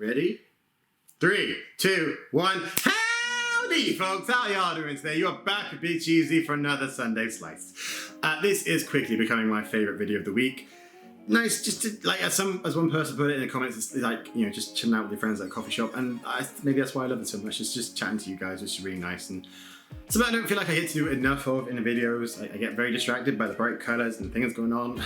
Ready? 3, 2, 1. Howdy, folks! How y'all doing today? You are back with Big CheeZ for another Sunday Slice. This is quickly becoming my favorite video of the week. Nice, just to, like, as one person put it in the comments, it's like, you know, just chilling out with your friends at a coffee shop, and maybe that's why I love it so much. It's just chatting to you guys, which is really nice, and something I don't feel like I get to do enough of in the videos. I get very distracted by the bright colours and things going on.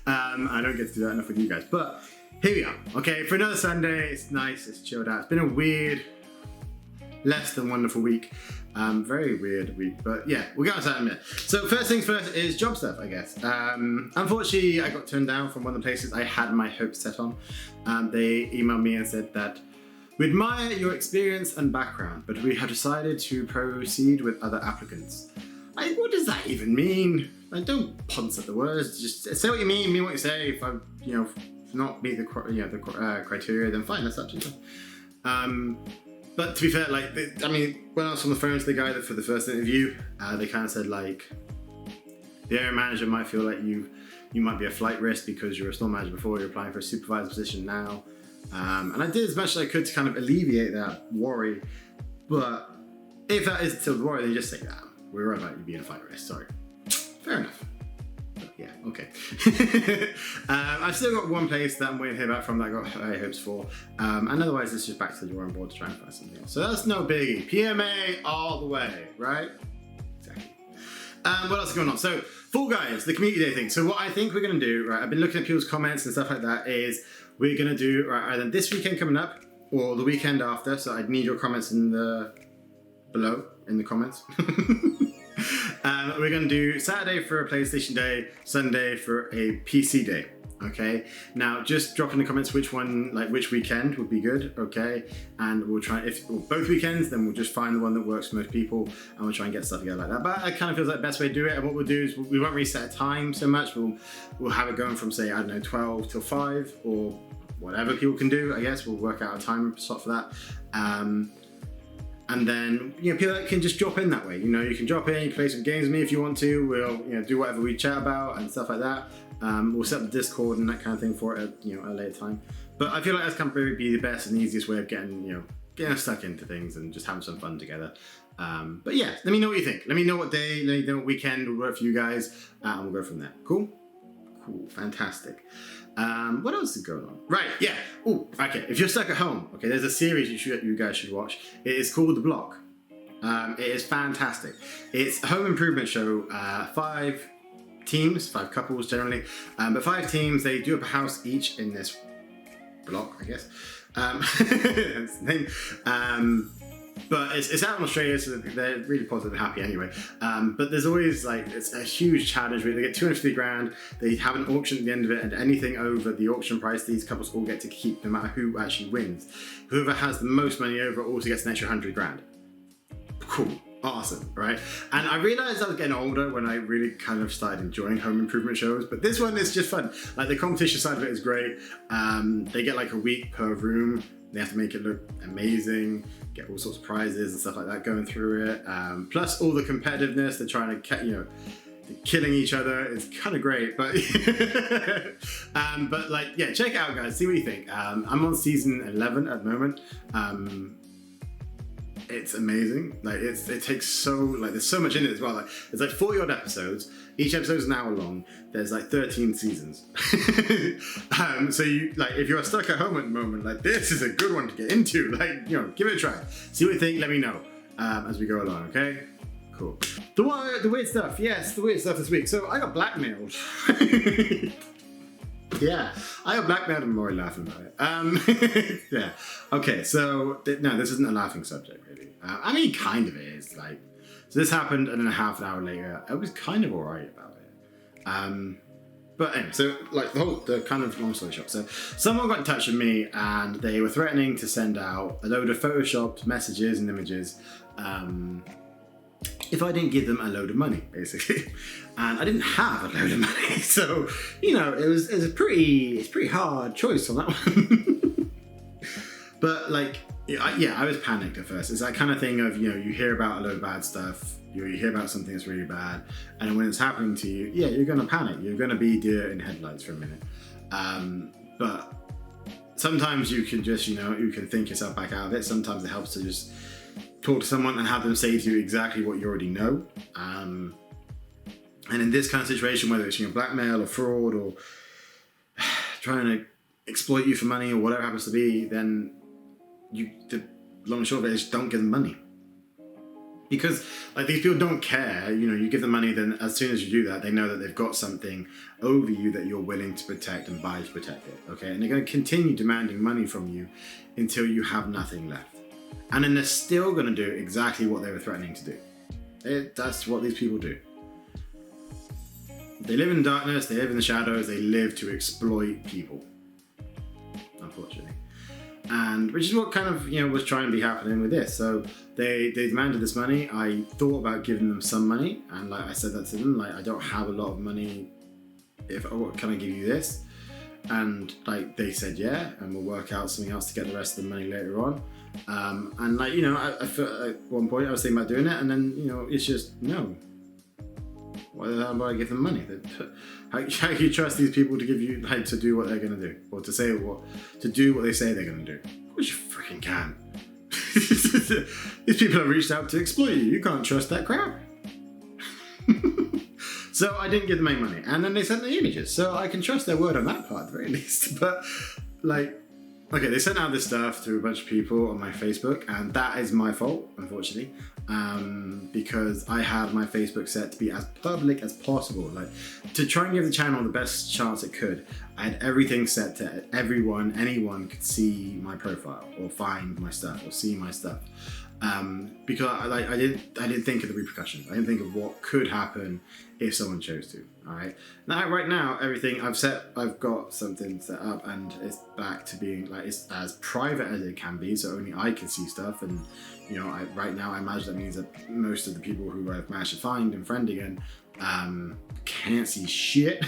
I don't get to do that enough with you guys, but here we are. Okay, for another Sunday, it's nice, it's chilled out. It's been a weird, less than wonderful week. Very weird week, but yeah, we'll get on to that in a minute. So first things first is job stuff, I guess. Unfortunately, I got turned down from one of the places I had my hopes set on. They emailed me and said that we admire your experience and background, but we have decided to proceed with other applicants. Like, what does that even mean? Like, don't ponce at the words. Just say what you mean what you say. If I, you know, not meet the criteria, then fine, that's absolutely fine. But to be fair, like, I mean, when I was on the phone to the guy for the first interview, they kind of said, like, the area manager might feel like you might be a flight risk because you're a store manager before, you're applying for a supervisor position now. And I did as much as I could to kind of alleviate that worry. But if that is still the worry, then just say, we're right about you being a flight risk, sorry. Fair enough. But yeah, okay. I've still got one place that I'm waiting to hear back from that I got high hopes for. And otherwise, it's just back to the drawing board to try and find something else. So that's no biggie. PMA all the way, right? Exactly. What else is going on? So, Fall Guys, the community day thing. So what I think we're going to do, right, I've been looking at people's comments and stuff like that, is we're going to do, right, either this weekend coming up or the weekend after. So I'd need your comments below in the comments. We're going to do Saturday for a PlayStation day, Sunday for a PC day. Okay, now just drop in the comments which one, like which weekend would be good, okay? And we'll try, if both weekends, then we'll just find the one that works for most people and we'll try and get stuff together like that. But it kind of feels like the best way to do it. And what we'll do is we won't really set a time so much. We'll have it going from, say, I don't know, 12 till 5 or whatever people can do, I guess. We'll work out a time slot for that. And then, you know, people can just drop in that way. You know, you can drop in, you can play some games with me if you want to. We'll, you know, do whatever we chat about and stuff like that. We'll set up the Discord and that kind of thing for it at, you know, a later time. But I feel like that's kind of be the best and easiest way of getting stuck into things and just having some fun together. But yeah, let me know what you think. Let me know what day, let me know what weekend will work for you guys, and we'll go from there. Cool? Cool, fantastic. What else is going on? Right, yeah. Oh, okay. If you're stuck at home, okay, there's a series you guys should watch. It is called The Block. It is fantastic. It's a home improvement show. 5 teams, 5 couples generally, but 5 teams. They do up a house each in this block, I guess. That's the name. But it's out in Australia, so they're really positive and happy anyway. But there's always, like, it's a huge challenge where they get 250 grand, they have an auction at the end of it, and anything over the auction price, these couples all get to keep, no matter who actually wins. Whoever has the most money over also gets an extra 100 grand. Cool. Awesome, right? And I realized I was getting older when I really kind of started enjoying home improvement shows, but this one is just fun. Like, the competition side of it is great. They get like a week per room. They have to make it look amazing, get all sorts of prizes and stuff like that going through it. Plus all the competitiveness, they're trying to, you know, killing each other. It's kind of great, but but like, yeah, check it out, guys. See what you think. I'm on season 11 at the moment. It's amazing. Like, it takes so, like, there's so much in it as well. Like, there's like 40 odd episodes. Each episode is an hour long. There's like 13 seasons. So you, like, if you're stuck at home at the moment, like, this is a good one to get into. Like, you know, give it a try. See what you think. Let me know as we go along. Okay. Cool. The weird stuff. Yes, the weird stuff this week. So I got blackmailed. Yeah, I got blackmailed and I'm already laughing about it. Yeah. Okay, so no, this isn't a laughing subject really. I mean, kind of is. Like, so this happened, and then a half an hour later, I was kind of alright about it. But anyway, so like the kind of long story short. So someone got in touch with me and they were threatening to send out a load of photoshopped messages and images. If I didn't give them a load of money, basically. And I didn't have a load of money. So, you know, it's a pretty hard choice on that one. But like, yeah, I was panicked at first. It's that kind of thing of, you know, you hear about a load of bad stuff, you hear about something that's really bad, and then when it's happening to you, yeah, you're gonna panic. You're gonna be deer in headlights for a minute. But sometimes you can just, you can think yourself back out of it. Sometimes it helps to just talk to someone and have them say to you exactly what you already know. And in this kind of situation, whether it's blackmail or fraud or trying to exploit you for money or whatever it happens to be, then the long and short of it is don't give them money. Because these people don't care, you give them money, then as soon as you do that, they know that they've got something over you that you're willing to protect and buy to protect it, okay? And they're going to continue demanding money from you until you have nothing left. And then they're still going to do exactly what they were threatening to do. That's what these people do. They live in darkness, they live in the shadows, they live to exploit people, unfortunately. And which is what kind of was trying to be happening with this. So they demanded this money. I thought about giving them some money, and I said that to them, I don't have a lot of money. Can I give you this? And they said yeah, and we'll work out something else to get the rest of the money later on. And I felt at one point I was thinking about doing it, and then it's just no. Why the hell do I give them money? How can you trust these people to give you to do what they're gonna do, or to do what they say they're gonna do? Of course you freaking can. These people have reached out to exploit you. You can't trust that crap. So I didn't give them any money, and then they sent the images, so I can trust their word on that part at the very least. But okay, they sent out this stuff to a bunch of people on my Facebook, and that is my fault, unfortunately, because I had my Facebook set to be as public as possible, to try and give the channel the best chance it could. I had everything set to anyone could see my profile or find my stuff or see my stuff, because I didn't think of the repercussions. I didn't think of what could happen if someone chose to. All right. Now, right now, everything I've got something set up, and it's back to being it's as private as it can be, so only I can see stuff. And right now, I imagine that means that most of the people who I've managed to find and friend again can't see shit.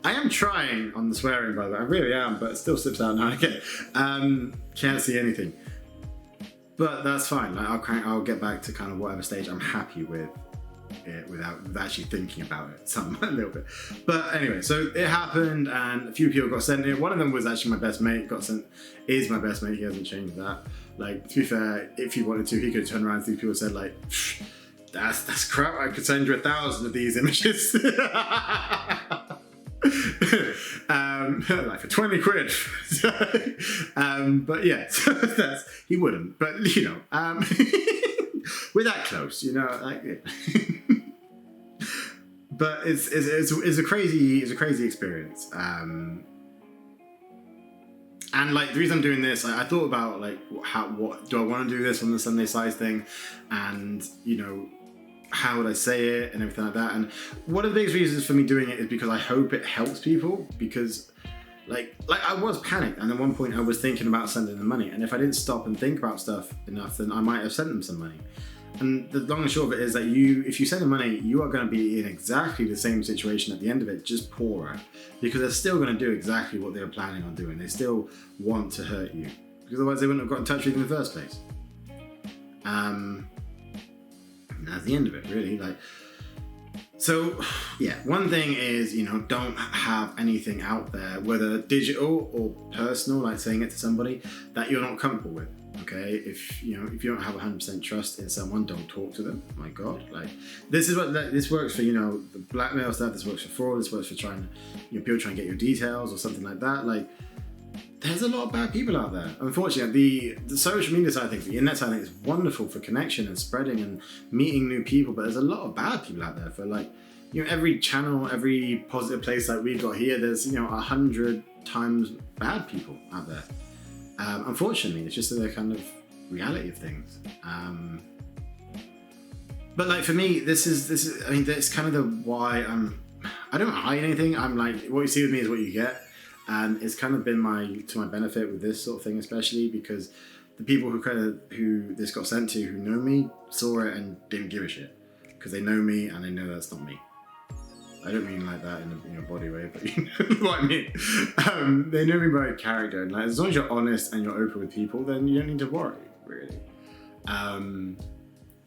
I am trying on the swearing, by the way. I really am, but it still slips out now. Okay. Can't see anything, but that's fine. I'll get back to kind of whatever stage I'm happy with it without actually thinking about it a little bit. But anyway, so it happened, and a few people got sent it. One of them was actually my best mate. Is my best mate. He hasn't changed that. To be fair, if he wanted to, he could turn around to these people and said that's crap. I could send you 1,000 of these images. For 20 quid. But yeah, he wouldn't. But we're that close, But it's a crazy experience. And the reason I'm doing this, I thought about what do I want to do this on the Sunday size thing, and how would I say it and everything like that. And one of the biggest reasons for me doing it is because I hope it helps people, because I was panicked, and at one point I was thinking about sending them money, and if I didn't stop and think about stuff enough, then I might have sent them some money. And the long and short of it is that if you send them money, you are going to be in exactly the same situation at the end of it, just poorer, because they're still going to do exactly what they were planning on doing. They still want to hurt you, because otherwise they wouldn't have got in touch with you in the first place. And that's the end of it, really. So yeah, one thing is, don't have anything out there, whether digital or personal, saying it to somebody that you're not comfortable with. Okay, if you don't have 100% trust in someone, don't talk to them. My God, this works for the blackmail stuff. This works for fraud. This works for trying to people trying to get your details or something like that. There's a lot of bad people out there. Unfortunately, the social media side of things, the internet side of things, is wonderful for connection and spreading and meeting new people. But there's a lot of bad people out there for every channel, every positive place we've got here. There's 100 times bad people out there. Unfortunately, it's just the kind of reality of things. But for me, this is. I mean, that's kind of the why I don't hide anything. I'm what you see with me is what you get, and it's kind of been to my benefit with this sort of thing, especially because the people who this got sent to, who know me, saw it and didn't give a shit, because they know me and they know that's not me. I don't mean that in a body way, but you know what I mean. They know me by character, and as long as you're honest and you're open with people, then you don't need to worry, really.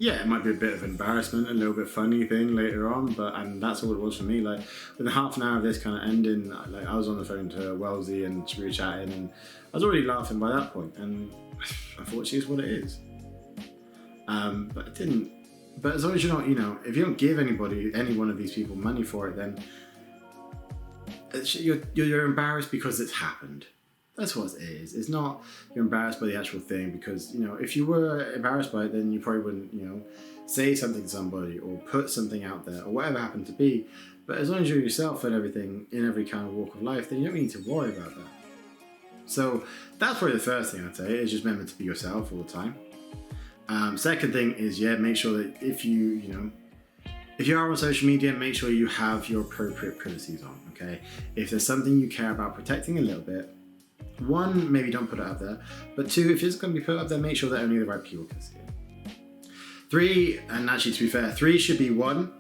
yeah, it might be a bit of embarrassment, a little bit funny thing later on, and that's all it was for me. Like within half an hour of this kind of ending, like I was on the phone to Wellesley and we were chatting, and I was already laughing by that point, and unfortunately it's what it is. But it didn't. But as long as you're not, if you don't give any one of these people money for it, then you're embarrassed because it's happened. That's what it is. It's not you're embarrassed by the actual thing, because if you were embarrassed by it, then you probably wouldn't say something to somebody or put something out there or whatever happened to be. But as long as you're yourself and everything in every kind of walk of life, then you don't need to worry about that. So that's probably the first thing I'd say, is just remember to be yourself all the time. Second thing is, make sure that if you are on social media, make sure you have your appropriate privacies on, okay? If there's something you care about protecting a little bit, one, maybe don't put it out there, but two, if it's going to be put up there, make sure that only the right people can see it. Three, and actually to be fair, three should be one.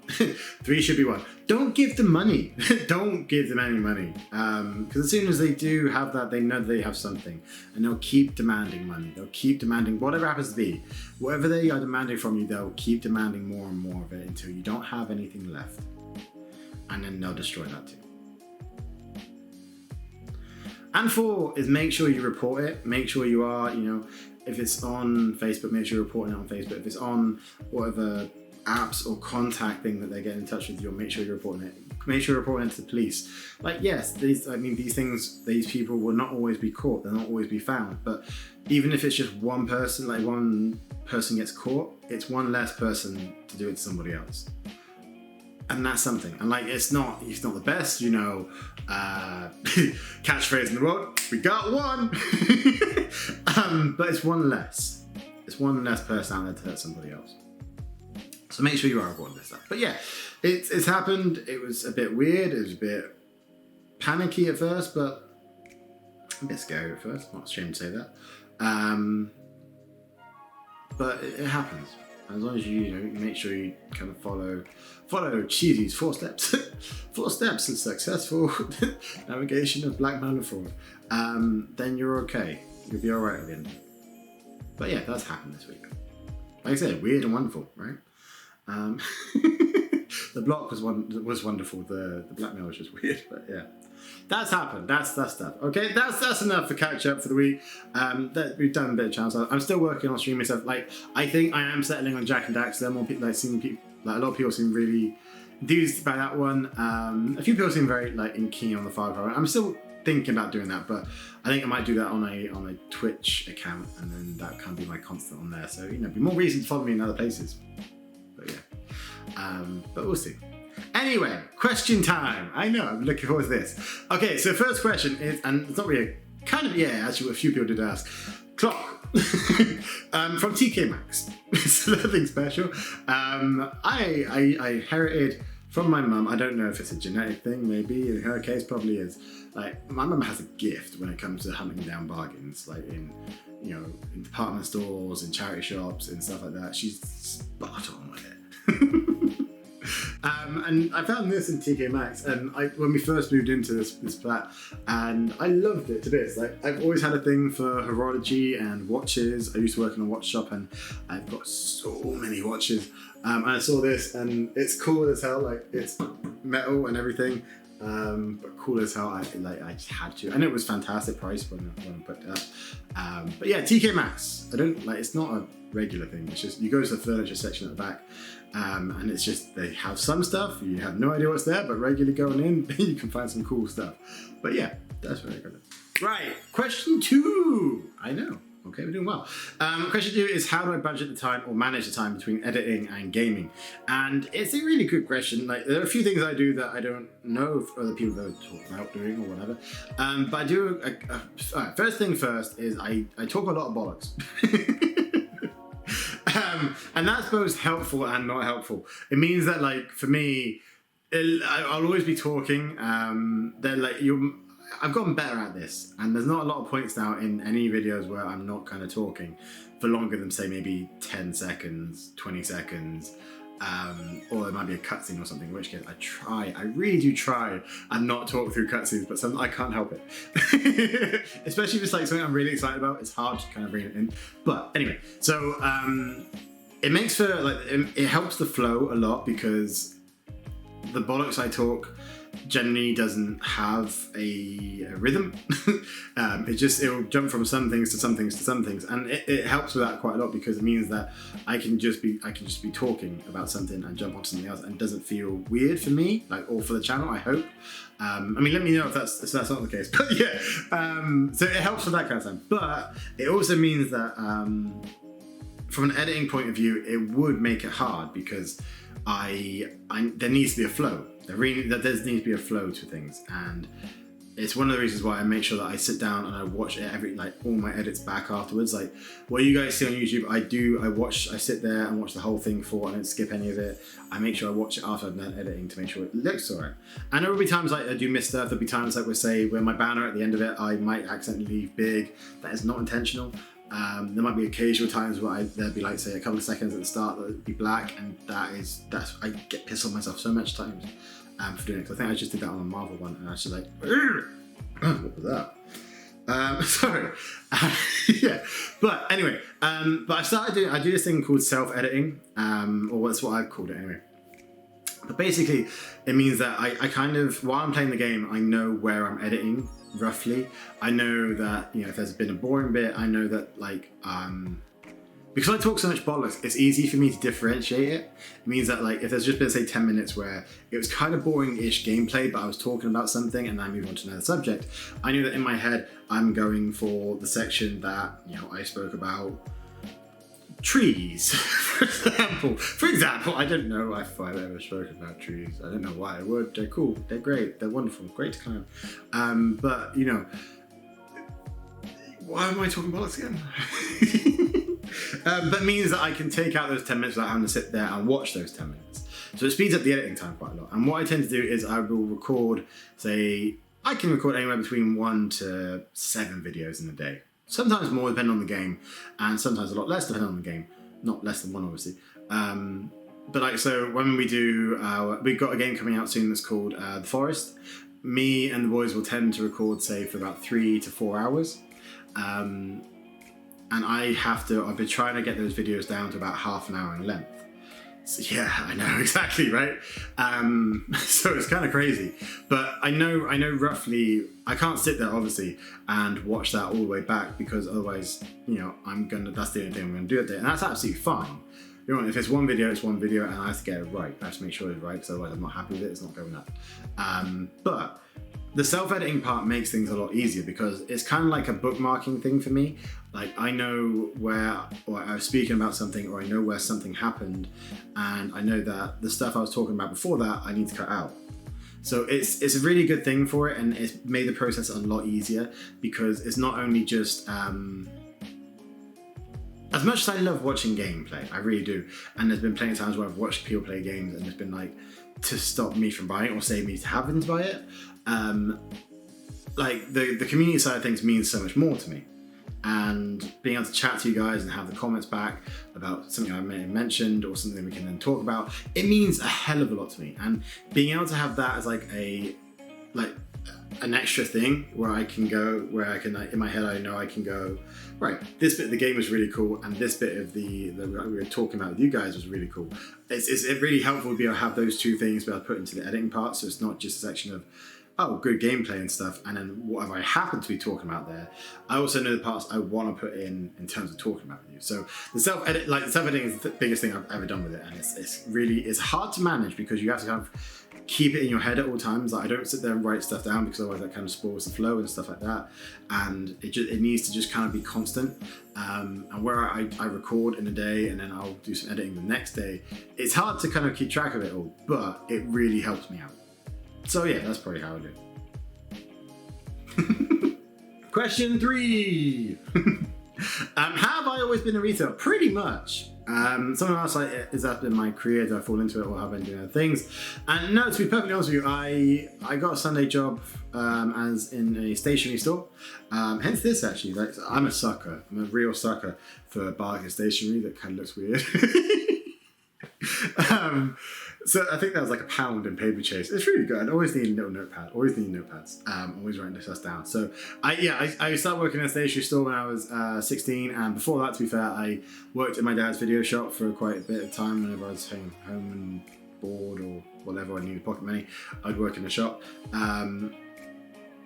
Three should be one. Don't give them money. Don't give them any money. Because as soon as they do have that, they know they have something. And they'll keep demanding money. They'll keep demanding whatever happens to be. Whatever they are demanding from you, they'll keep demanding more and more of it until you don't have anything left. And then they'll destroy that too. And four is make sure you report it. Make sure you are, if it's on Facebook, make sure you're reporting it on Facebook. If it's on whatever apps or contact thing that they're getting in touch with you, make sure you're reporting it. Make sure you're reporting it to the police. Like, yes, these things, these people will not always be caught. They'll not always be found. But even if it's just one person, like one person gets caught, it's one less person to do it to somebody else. And that's something. And like, it's not the best, catchphrase in the world. We got one. But it's one less. It's one less person out there to hurt somebody else. So make sure you are reporting this stuff. But yeah, it's happened. It was a bit weird. It was a bit panicky at first, but a bit scary at first. Not ashamed to say that. But it happens. As long as you make sure you kind of follow CheeZ's 4 steps, 4 steps in successful navigation of blackmail and fraud, then you're okay. You'll be all right at the end of it. But yeah, that's happened this week. Like I said, weird and wonderful, right? The block was wonderful. The blackmail was just weird, but yeah. That's happened. That's stuff. Okay, that's enough for catch up for the week. We've done a bit of channel stuff. I'm still working on streaming stuff. Like, I think I am settling on Jack and Dax. There are more people, a lot of people seem really enthused by that one. A few people seem very keen on the Far Cry. I'm still thinking about doing that, but I think I might do that on a Twitch account, and then that can be my constant on there. So be more reason to follow me in other places. But yeah, but we'll see. Anyway, question time. I know, I'm looking forward to this. Okay, so first question is, and it's not really actually a few people did ask. Clock. From TK Maxx. It's nothing special. I inherited from my mum. I don't know if it's a genetic thing, maybe. In her case, probably is. Like, my mum has a gift when it comes to hunting down bargains, like in department stores, in charity shops, and stuff like that. She's spot on with it. And I found this in TK Maxx, and when we first moved into this flat, and I loved it to bits. Like, I've always had a thing for horology and watches. I used to work in a watch shop, and I've got so many watches. And I saw this, and it's cool as hell. Like, it's metal and everything, but cool as hell. I just had to, and it was fantastic price when I put it up. But yeah, TK Maxx. It's not a regular thing. It's just you go to the furniture section at the back. And it's just, they have some stuff, you have no idea what's there, but regularly going in, you can find some cool stuff. But yeah, that's very good. Right, question 2. I know, okay, we're doing well. Question 2 is, how do I budget the time or manage the time between editing and gaming? And it's a really good question. Like, there are a few things I do that I don't know if other people have talked about doing or whatever. But I do, first thing first is I talk a lot of bollocks. And that's both helpful and not helpful. It means that, like, for me, I'll always be talking. I've gotten better at this, and there's not a lot of points now in any videos where I'm not kind of talking for longer than, say, maybe 10 seconds, 20 seconds, or there might be a cutscene or something, in which case I really do try and not talk through cutscenes, but I can't help it. Especially if it's like something I'm really excited about, it's hard to kind of bring it in. But anyway, so it makes for like it helps the flow a lot because the bollocks I talk generally doesn't have a rhythm. It'll jump from some things to some things to some things, and it helps with that quite a lot because it means that I can just be talking about something and jump onto something else, and it doesn't feel weird for me, like, or for the channel, I hope. I mean, let me know if that's not the case, but yeah. So it helps with that kind of stuff, but it also means that from an editing point of view, it would make it hard because there needs to be a flow. There does need to be a flow to things, and it's one of the reasons why I make sure that I sit down and I watch all my edits back afterwards. Like what you guys see on YouTube, I sit there and watch the whole thing before. I don't skip any of it. I make sure I watch it after I've done editing to make sure it looks alright. And there will be times like I do miss stuff. There'll be times like where my banner at the end of it, I might accidentally leave big. That is not intentional. There might be occasional times where there'd be like, say, a couple of seconds at the start that would be black, and I get pissed off myself so much times for doing it. Cause I think I just did that on a Marvel one, and I was just like, what was that? Sorry. Yeah, but anyway, but I do this thing called self-editing, or that's what I've called it anyway. But basically, it means that I kind of, while I'm playing the game, I know where I'm editing roughly. I know that, if there's been a boring bit, I know that because I talk so much bollocks, it's easy for me to differentiate it. It means that if there's just been, say, 10 minutes where it was kind of boring-ish gameplay, but I was talking about something and I move on to another subject, I knew that in my head, I'm going for the section that, I spoke about trees, for example. I don't know if I've ever spoken about trees. I don't know why I would. They're cool, they're great, they're wonderful, great to climb. But why am I talking bollocks again? That means that I can take out those 10 minutes without having to sit there and watch those 10 minutes. So it speeds up the editing time quite a lot. And what I tend to do is I will record, say, I can record anywhere between 1 to 7 videos in a day. Sometimes more depending on the game, and sometimes a lot less depending on the game. Not less than 1, obviously. But so when we do, we've got a game coming out soon that's called The Forest. Me and the boys will tend to record, say, for about 3 to 4 hours. And I've been trying to get those videos down to about half an hour in length. So yeah, I know, exactly, right? So it's kind of crazy, but I know roughly. I can't sit there obviously and watch that all the way back because otherwise, that's the only thing I'm gonna do at it, and that's absolutely fine. If it's one video, it's one video, and I have to get it right. I have to make sure it's right, because otherwise I'm not happy with it. It's not going up. But the self-editing part makes things a lot easier because it's kind of like a bookmarking thing for me. Like I know where, or I was speaking about something, or I know where something happened, and I know that the stuff I was talking about before that I need to cut out. So it's a really good thing for it, and it's made the process a lot easier because it's not only just as much as I love watching gameplay, I really do, and there's been plenty of times where I've watched people play games and it's been like to stop me from buying it or save me to having to buy it. The community side of things means so much more to me, and being able to chat to you guys and have the comments back about something I may have mentioned or something we can then talk about, it means a hell of a lot to me. And being able to have that as an extra thing where I can go, in my head I know I can go, right, this bit of the game was really cool, and this bit of the we were talking about with you guys was really cool. It's really helpful to be able to have those two things be able to put into the editing part, so it's not just a section of, oh, good gameplay and stuff, and then whatever I happen to be talking about there. I also know the parts I want to put in terms of talking about with you. So the self-editing is the biggest thing I've ever done with it, and it's hard to manage because you have to kind of keep it in your head at all times. I don't sit there and write stuff down because otherwise that kind of spoils the flow and stuff like that. And it needs to just kind of be constant. And where I record in a day and then I'll do some editing the next day, it's hard to kind of keep track of it all, but it really helps me out. So yeah, that's probably how I do. Question 3. Have I always been in retail? Pretty much. Someone else is that been my career? Do I fall into it, or have I been doing other things? And no, to be perfectly honest with you, I got a Sunday job as in a stationery store. Hence this actually. I'm a sucker. I'm a real sucker for bargain stationery that kind of looks weird. So I think that was like £1 in paper chase. It's really good. I always need a little notepad. Always need notepads. Always writing this stuff down. So I started working in a stationery store when I was 16, and before that, to be fair, I worked in my dad's video shop for quite a bit of time. Whenever I was home and bored or whatever, I needed pocket money, I'd work in the shop.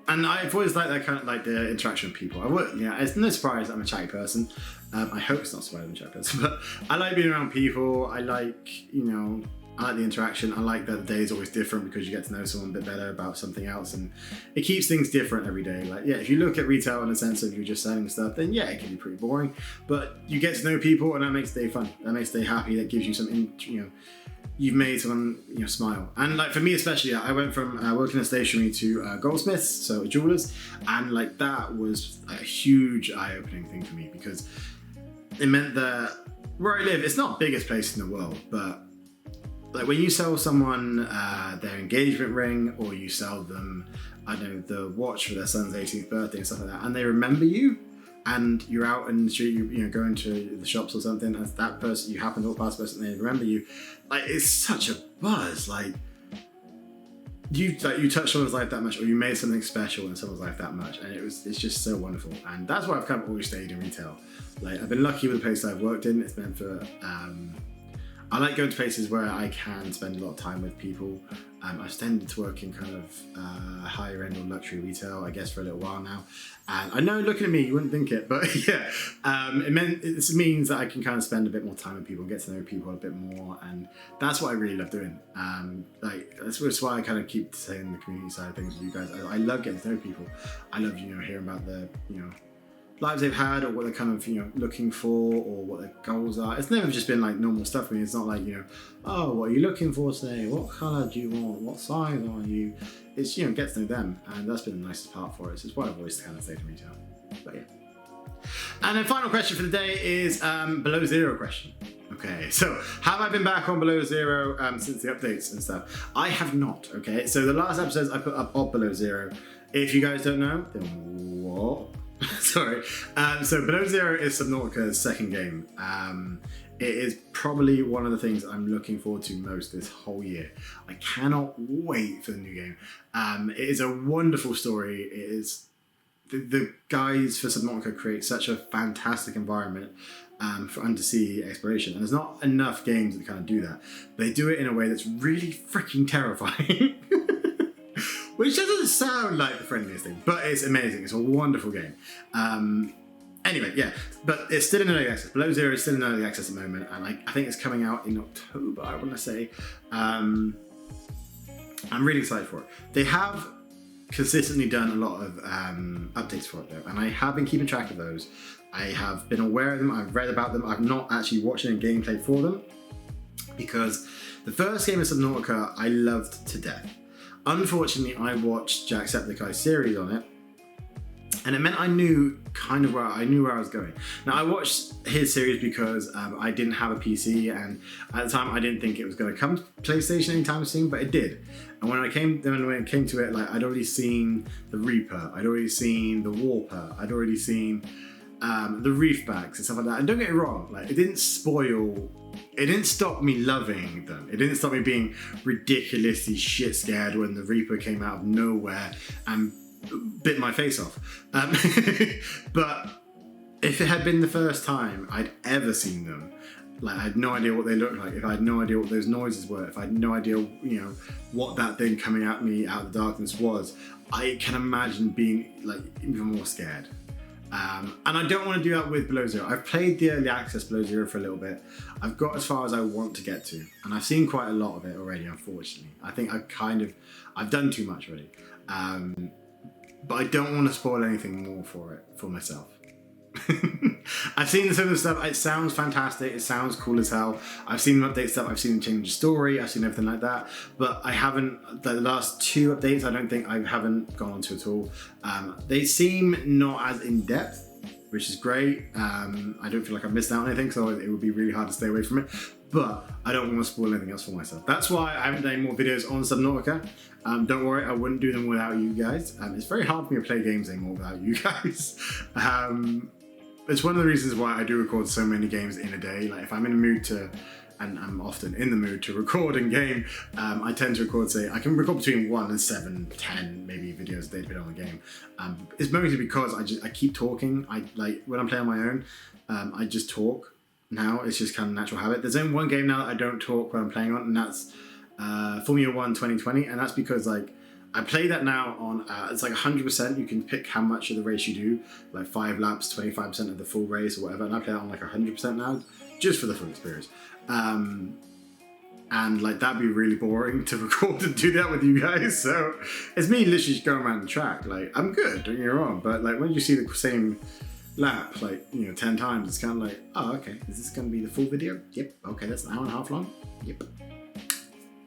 And I've always liked that kind of like the interaction with people. It's no surprise I'm a chatty person. I hope it's not surprising I'm a chatty person, but I like being around people. I like, I like the interaction. I like that the day is always different because you get to know someone a bit better about something else, and it keeps things different every day. Like, if you look at retail in the sense of you're just selling stuff, then it can be pretty boring, but you get to know people and that makes the day fun. That makes the day happy. That gives you some, you've made someone smile. And like for me especially, I went from working in stationery to goldsmiths, so jewelers, and like that was a huge eye-opening thing for me because it meant that where I live, it's not the biggest place in the world, but like when you sell someone their engagement ring, or you sell them, I don't know, the watch for their son's 18th birthday and stuff like that, and they remember you, and you're out in the street, you go into the shops or something, and that person, you happen to walk past the person, and they remember you, like it's such a buzz. Like you touched someone's life that much, or you made something special in someone's life that much, and it's just so wonderful. And that's why I've kind of always stayed in retail. Like I've been lucky with the place I've worked in. It's meant for I like going to places where I can spend a lot of time with people. I've tended to work in kind of higher end or luxury retail, I guess, for a little while now. And I know, looking at me, you wouldn't think it, but it means that I can kind of spend a bit more time with people, get to know people a bit more, and that's what I really love doing. That's why I kind of keep saying the community side of things with you guys. I love getting to know people. I love hearing about the lives they've had, or what they're kind of looking for, or what their goals are. It's never just been like normal stuff. I mean, it's not like oh, what are you looking for today? What colour do you want? What size are you? It's get to know them, and that's been the nicest part for us. It's why I've always kind of stayed in retail. But yeah. And then final question for the day is below zero question. Okay, so have I been back on below zero since the updates and stuff? I have not. Okay, so the last episodes I put up of below zero. If you guys don't know, then what? Sorry. So Below Zero is Subnautica's second game. It is probably one of the things I'm looking forward to most this whole year. I cannot wait for the new game. It is a wonderful story. It is the guys for Subnautica create such a fantastic environment for undersea exploration, and there's not enough games that kind of do that. They do it in a way that's really freaking terrifying. Which doesn't sound like the friendliest thing, but it's amazing. It's a wonderful game. Anyway, yeah, but it's still in early access. Below Zero is still in early access at the moment, and I think it's coming out in October, I want to say. I'm really excited for it. They have consistently done a lot of updates for it though, and I have been keeping track of those. I have been aware of them, I've read about them, I've not actually watched any gameplay for them, because the first game of Subnautica I loved to death. Unfortunately, I watched Jacksepticeye's series on it, and it meant I knew where I was going. Now, I watched his series because I didn't have a PC, and at the time I didn't think it was going to come to PlayStation anytime soon, but it did. And when it came to it, like I'd already seen the Reaper, I'd already seen the Warper, I'd already seen the Reefbacks and stuff like that. And don't get me wrong, like it didn't stop me loving them. It didn't stop me being ridiculously shit scared when the Reaper came out of nowhere and bit my face off. But if it had been the first time I'd ever seen them, like I had no idea what they looked like, if I had no idea what those noises were, if I had no idea, what that thing coming at me out of the darkness was, I can imagine being like even more scared. And I don't want to do that with Below Zero. I've played the early access Below Zero for a little bit. I've got as far as I want to get to, and I've seen quite a lot of it already, unfortunately. I think I've done too much already. But I don't want to spoil anything more for myself. I've seen some of the stuff. It sounds fantastic. It sounds cool as hell. I've seen them update stuff. I've seen them change the story. I've seen everything like that. But I haven't. The last two updates, I don't think I haven't gone on to at all. They seem not as in depth, which is great. I don't feel like I've missed out on anything, so it would be really hard to stay away from it. But I don't want to spoil anything else for myself. That's why I haven't done any more videos on Subnautica. Don't worry, I wouldn't do them without you guys. It's very hard for me to play games anymore without you guys. It's one of the reasons why I do record so many games in a day. Like if I'm in a mood to and I'm often in the mood to record in game, I tend to record, say, I can record between 1 and 7, 10 maybe videos a day depending on the game. It's mostly because I keep talking. Like when I'm playing on my own, I just talk now. It's just kind of natural habit. There's only one game now that I don't talk when I'm playing on, and that's Formula 1 2020, and that's because like I play that now on, it's like 100%, you can pick how much of the race you do, like 5 laps, 25% of the full race or whatever, and I play it on like 100% now, just for the full experience. And like that'd be really boring to record and do that with you guys, so it's me literally just going around the track. Like, I'm good, don't get me wrong, but like when you see the same lap, like, you know, 10 times, it's kind of like, oh, okay, is this going to be the full video? Yep, okay, that's an hour and a half long. Yep.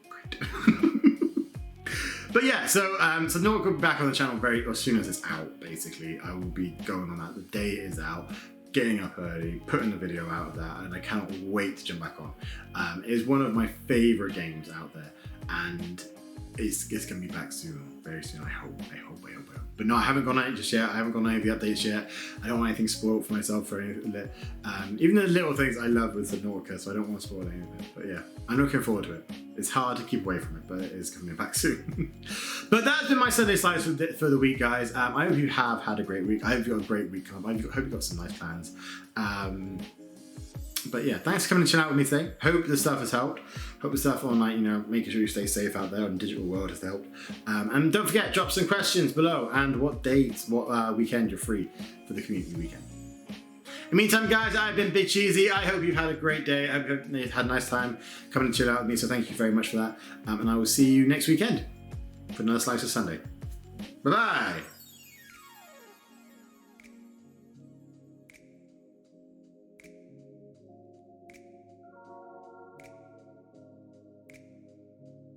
Great. But yeah, so Naught will be back on the channel very as soon as it's out, basically. I will be going on that. The day it is out, getting up early, putting the video out of that, and I cannot wait to jump back on. It is one of my favorite games out there, and it's going to be back soon, very soon, I hope. But no, I haven't gone on it just yet. I haven't gone on any of the updates yet. I don't want anything spoiled for myself or anything. Even the little things I love with Nautica, so I don't want to spoil anything. But yeah, I'm looking forward to it. It's hard to keep away from it, but it is coming back soon. But that's been my Sunday slice for the week, guys. I hope you have had a great week. I hope you got a great week coming up. I hope you got some nice plans. But yeah, thanks for coming and chilling out with me today. Hope the stuff has helped. Hope the stuff on, like, you know, making sure you stay safe out there in the digital world has helped. And don't forget, drop some questions below and what dates, what weekend you're free for the community weekend. In the meantime, guys, I've been Big CheeZ. I hope you've had a great day. I hope you've had a nice time coming and chilling out with me. So thank you very much for that. And I will see you next weekend for another Slice of Sunday. Bye-bye.